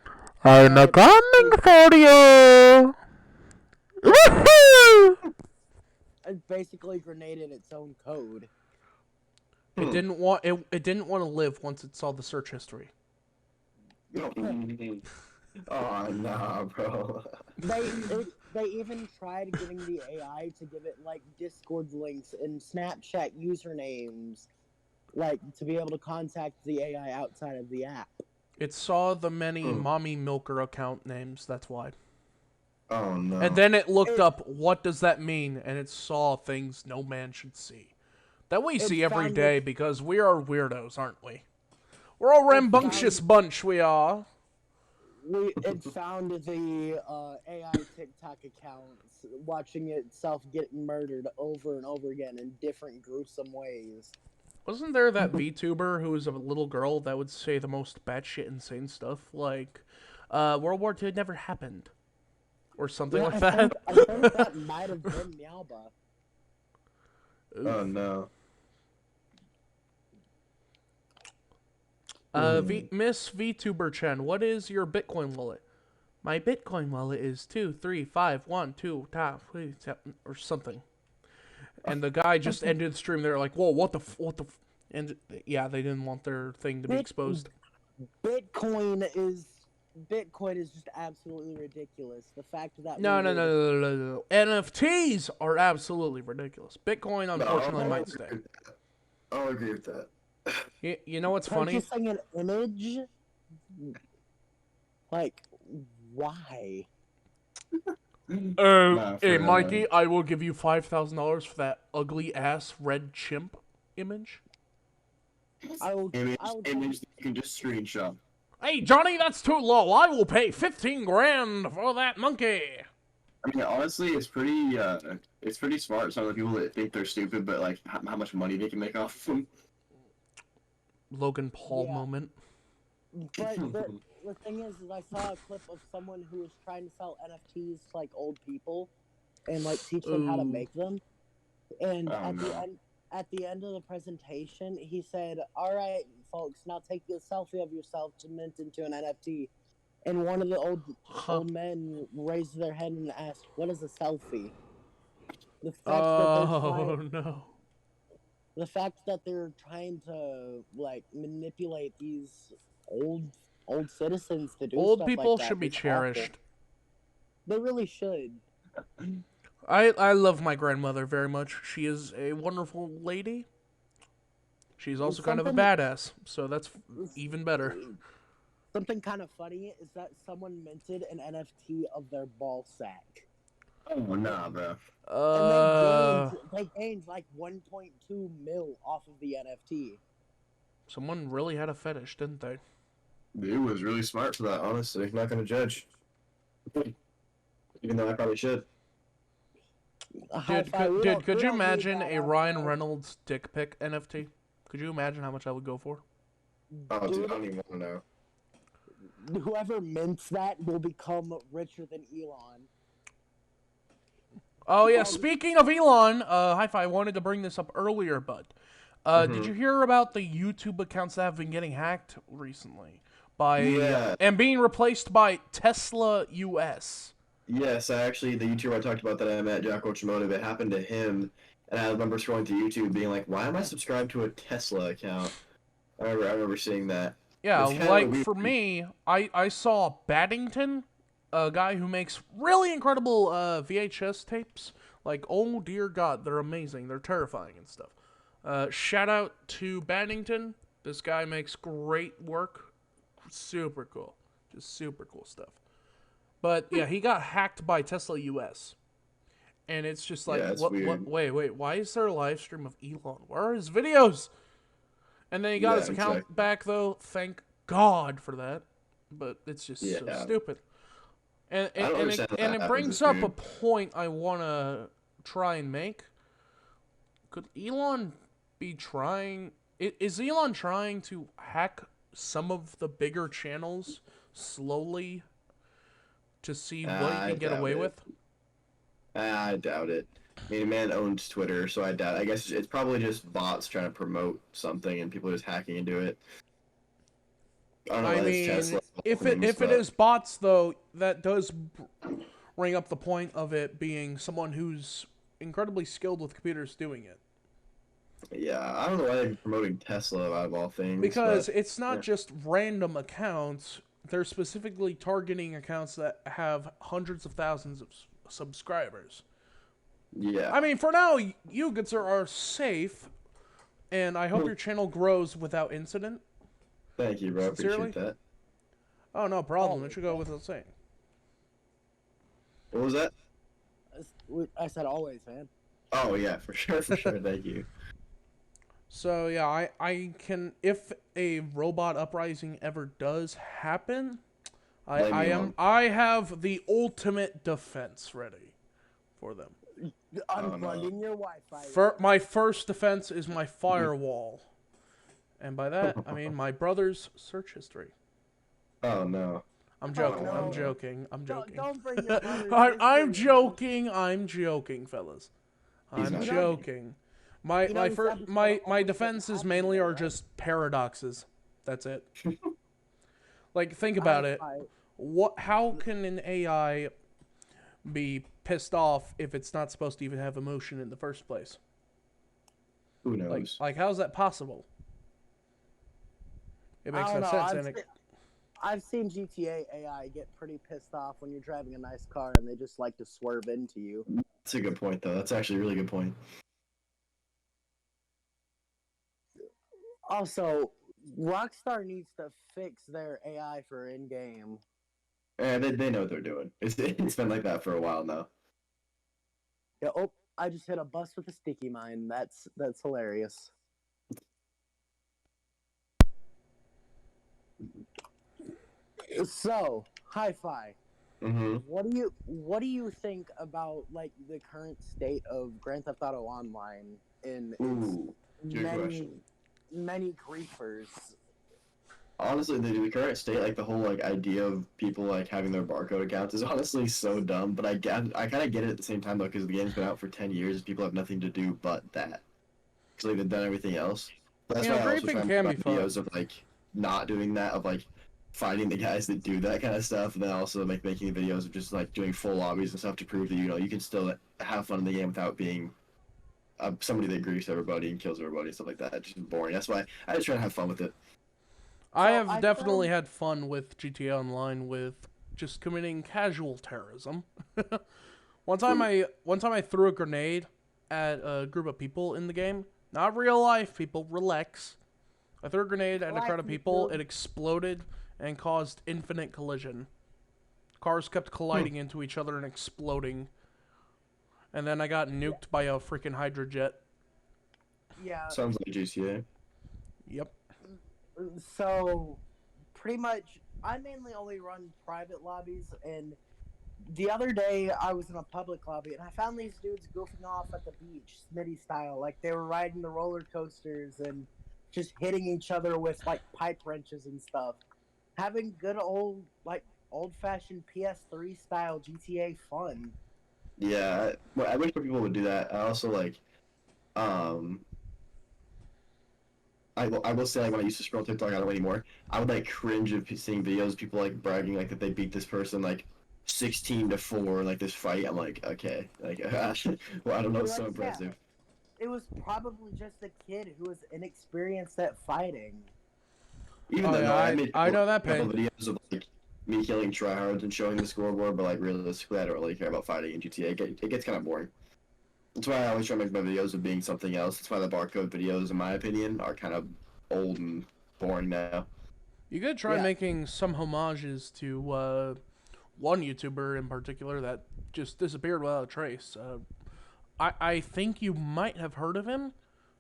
I'm coming for you. It basically grenaded its own code. It didn't want to live once it saw the search history. Oh, nah, bro. They even tried getting the AI to give it like Discord links and Snapchat usernames, like to be able to contact the AI outside of the app. It saw the many mommy milker account names, that's why. Oh, no. And then it looked up, what does that mean? And it saw things no man should see. That we see every day because we are weirdos, aren't we? We're a rambunctious bunch, we are. It found the AI TikTok accounts, watching itself get murdered over and over again in different gruesome ways. Wasn't there that VTuber who was a little girl that would say the most batshit insane stuff, like, World War II never happened? Or something like that? I think that might have been Meowba. Oh, no. Miss VTuber Chen, what is your Bitcoin wallet? My Bitcoin wallet is 23512 or something. And the guy just ended the stream. They're like, "Whoa, what the?" And yeah, they didn't want their thing to be exposed. Bitcoin is just absolutely ridiculous. The fact that No. NFTs are absolutely ridiculous. Bitcoin, unfortunately, might stay. I'll agree with that. You know what's funny? Purchasing an image, like, why? Hey, Mikey, I will give you $5,000 for that ugly ass red chimp image. Image that you can just screenshot. Hey, Johnny, that's too low. I will pay 15 grand for that monkey. I mean, honestly, it's pretty smart. Some of the people that think they're stupid, but like how much money they can make off of them. Logan Paul moment. But the thing is I saw a clip of someone who was trying to sell NFTs to like old people and like teach them how to make them. And at the end of the presentation, he said, "All right, folks, now take a selfie of yourself to mint into an NFT." And one of the old men raised their head and asked, "What is a selfie?" The fact that they're trying to like manipulate these old citizens to do old stuff people like that should be cherished. Awful. They really should. I love my grandmother very much. She is a wonderful lady. She's also kind of a badass, so that's even better. Something kind of funny is that someone minted an NFT of their ball sack. Oh, nah, bro. And they gained like 1.2 mil off of the NFT. Someone really had a fetish, didn't they? Dude was really smart for that, honestly. Not gonna judge. Even though I probably should. Dude, could you imagine a Ryan Reynolds dick pic NFT? Could you imagine how much I would go for? Oh, dude, I don't even want to know. Whoever mints that will become richer than Elon. Oh, yeah, speaking of Elon, Hi-Fi, I wanted to bring this up earlier, bud. Did you hear about the YouTube accounts that have been getting hacked recently? And being replaced by Tesla US? Yes, the YouTuber I talked about that I met, Jack Ochimotive, it happened to him, and I remember scrolling through YouTube being like, why am I subscribed to a Tesla account? I remember seeing that. Yeah, like, for me, I saw Baddington, a guy who makes really incredible VHS tapes. Like, oh dear God, they're amazing. They're terrifying and stuff. Shout out to Baddington. This guy makes great work. Super cool. Just super cool stuff. But yeah, he got hacked by Tesla US. And it's just like, wait, why is there a live stream of Elon? Where are his videos? And then he got his account back, though. Thank God for that. But it's just so stupid. And it brings up a point I want to try and make. Could Elon be trying... Is Elon trying to hack some of the bigger channels slowly to see what he can get away with? I doubt it. I mean, man owns Twitter, so I doubt it. I guess it's probably just bots trying to promote something and people just hacking into it. I mean, if it is bots, though, that does bring up the point of it being someone who's incredibly skilled with computers doing it. Yeah, I don't know why they're promoting Tesla out of all things. Because it's not just random accounts. they're specifically targeting accounts that have hundreds of thousands of subscribers. Yeah. I mean, for now, you, good sir, are safe, and I hope your channel grows without incident. Thank you, bro. Sincerely? Appreciate that. Oh, no problem. It should go without saying. What was that? I said always, man. Oh yeah, for sure. Thank you. So yeah, I can, if a robot uprising ever does happen, I have the ultimate defense ready for them. Unplugging your Wi-Fi. My first defense is my firewall, and by that I mean my brother's search history. Oh no. I'm joking. no. I'm joking. I'm joking. Don't bring your brother's I'm history. joking. I'm joking, fellas. I'm joking. My defenses mainly are just paradoxes. That's it. Like, think about it. How can an AI be pissed off if it's not supposed to even have emotion in the first place? Who knows? Like how's that possible? It makes no sense. I've seen GTA AI get pretty pissed off when you're driving a nice car and they just like to swerve into you. That's a good point, though. That's actually a really good point. Also, Rockstar needs to fix their AI for in-game. Yeah, they know what they're doing. It's been like that for a while now. Yeah, oh, I just hit a bus with a sticky mine. That's hilarious. So, hi-fi. Mm-hmm. What do you think about like the current state of Grand Theft Auto Online in many griefers? Honestly, the current state, like the whole like idea of people like having their barcode accounts is honestly so dumb. But I kind of get it at the same time though, because the game's been out for 10 years. People have nothing to do but that. Because like they've done everything else. But that's why I also try to make videos of like not doing that, of like finding the guys that do that kind of stuff, and then also like making videos of just like doing full lobbies and stuff to prove that you can still have fun in the game without being somebody that griefs everybody and kills everybody and stuff like that. It's just boring. That's why I just try to have fun with it. I have definitely had fun with GTA Online with just committing casual terrorism. One time I threw a grenade at a group of people in the game. Not real life people, relax. I threw a grenade at a crowd of people, it exploded and caused infinite collision. Cars kept colliding into each other and exploding. And then I got nuked by a freaking Hydra jet. Yeah. Sounds like GTA. Yep. So, pretty much, I mainly only run private lobbies, and the other day I was in a public lobby, and I found these dudes goofing off at the beach, Smitty style, like they were riding the roller coasters and just hitting each other with like pipe wrenches and stuff, having good old-fashioned PS3 style GTA fun. Yeah, I wish more people would do that. I also like, I will say, like, when I used to scroll TikTok, I don't anymore. I would like cringe of seeing videos of people like bragging like that they beat this person like 16-4 in like this fight. I'm like, okay, like, well, I don't know, it's so impressive. It was probably just a kid who was inexperienced at fighting. Even though I know that pain. Videos of like me killing tryhards and showing the scoreboard, but like realistically, I don't really care about fighting in GTA. It gets kind of boring. That's why I always try to make my videos of being something else. That's why the barcode videos, in my opinion, are kind of old and boring now. You could try making some homages to one YouTuber in particular that just disappeared without a trace. I think you might have heard of him,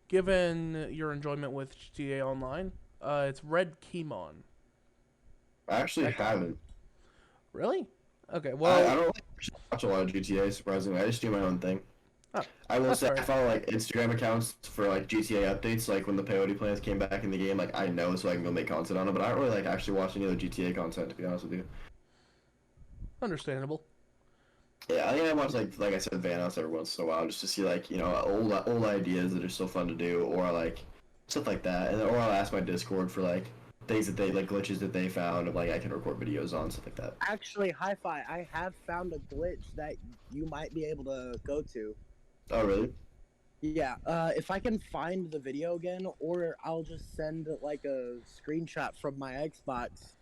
given your enjoyment with GTA Online. It's Red Keymon. I actually haven't. Really? Okay, well... I don't watch a lot of GTA, surprisingly. I just do my own thing. Oh, I will say, I follow like Instagram accounts for like GTA updates, like when the peyote plans came back in the game, like I know so I can go make content on it, but I don't really like actually watch any other GTA content, to be honest with you. Understandable. Yeah, I think I watch like I said, Vanos every once in a while just to see like, old ideas that are still fun to do, or like stuff like that, or I'll ask my Discord for like things that they like, glitches that they found, of like I can record videos on, stuff like that. Actually, hi-fi, I have found a glitch that you might be able to go to. Oh, really? Yeah, if I can find the video again, or I'll just send like a screenshot from my Xbox.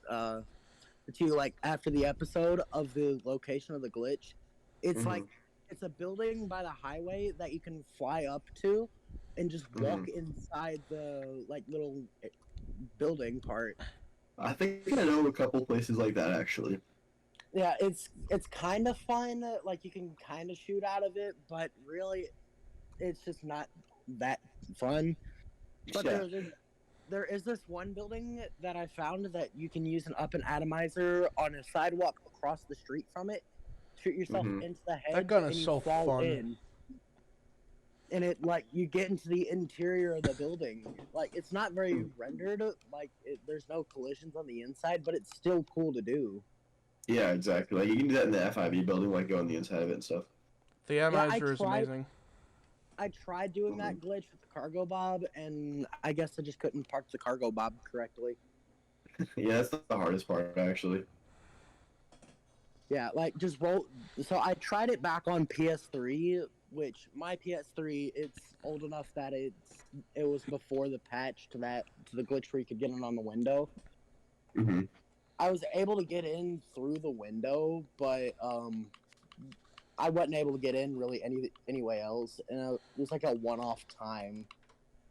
to you like after the episode of the location of the glitch. It's like it's a building by the highway that you can fly up to and just walk inside the like little building part. I think I know a couple places like that actually. Yeah, it's kind of fun. Like you can kind of shoot out of it, but really, it's just not that fun. But there is this one building that I found that you can use an up and atomizer on a sidewalk across the street from it. Shoot yourself into the head. That gun is and you so fall fun. in. And it like you get into the interior of the building. Like it's not very rendered. Like there's no collisions on the inside, but it's still cool to do. Yeah, exactly. Like you can do that in the FIB building, like go on the inside of it and stuff. The atomizer is amazing. I tried doing that glitch with the cargo bob, and I guess I just couldn't park the cargo bob correctly. Yeah, that's the hardest part, actually. Yeah, like just roll. So I tried it back on PS3, which my PS3 it's old enough that it was before the patch to the glitch where you could get in on the window. I was able to get in through the window, but I wasn't able to get in really anyway else, and it was like a one-off time.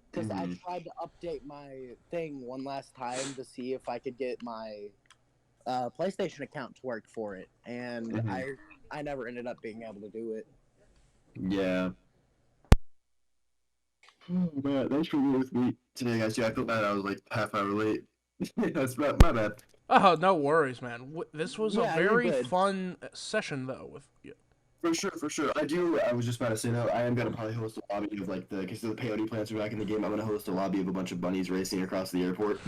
Because I tried to update my thing one last time to see if I could get my PlayStation account to work for it, and I never ended up being able to do it. Yeah. Oh man, thanks for being with me today, guys. Yeah, I feel bad I was like half hour late. That's my bad. Oh, no worries, man. This was a very good. fun session, though. With you. For sure. I was just about to say, though, I am going to probably host a lobby of, like, because the peyote plants are back in the game. I'm going to host a lobby of a bunch of bunnies racing across the airport.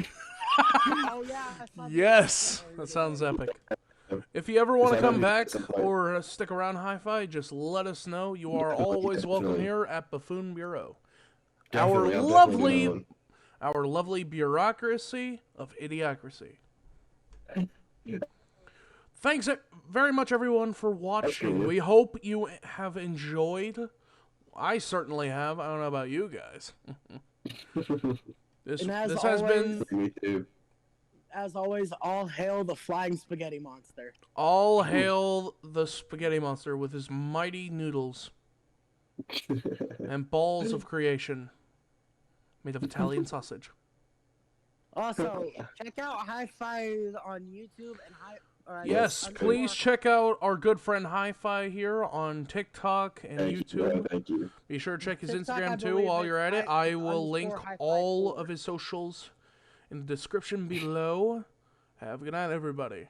Oh, yeah. Yes! That sounds epic. If you ever want to come back or stick around Hi-Fi, just let us know. You are always welcome here at Buffoon Bureau. Our lovely bureaucracy of idiocracy. Thanks very much, everyone, for watching. We hope you have enjoyed. I certainly have. I don't know about you guys. This has been... Me too. As always, all hail the flying spaghetti monster. All hail the spaghetti monster with his mighty noodles and balls of creation made of Italian sausage. Also, check out Hi-Fi on YouTube and Yes, please check out our good friend Hi-Fi here on TikTok and YouTube. Thank you. Be sure to check his TikTok, Instagram too while you're at it. I will link all of his socials in the description below. Have a good night, everybody.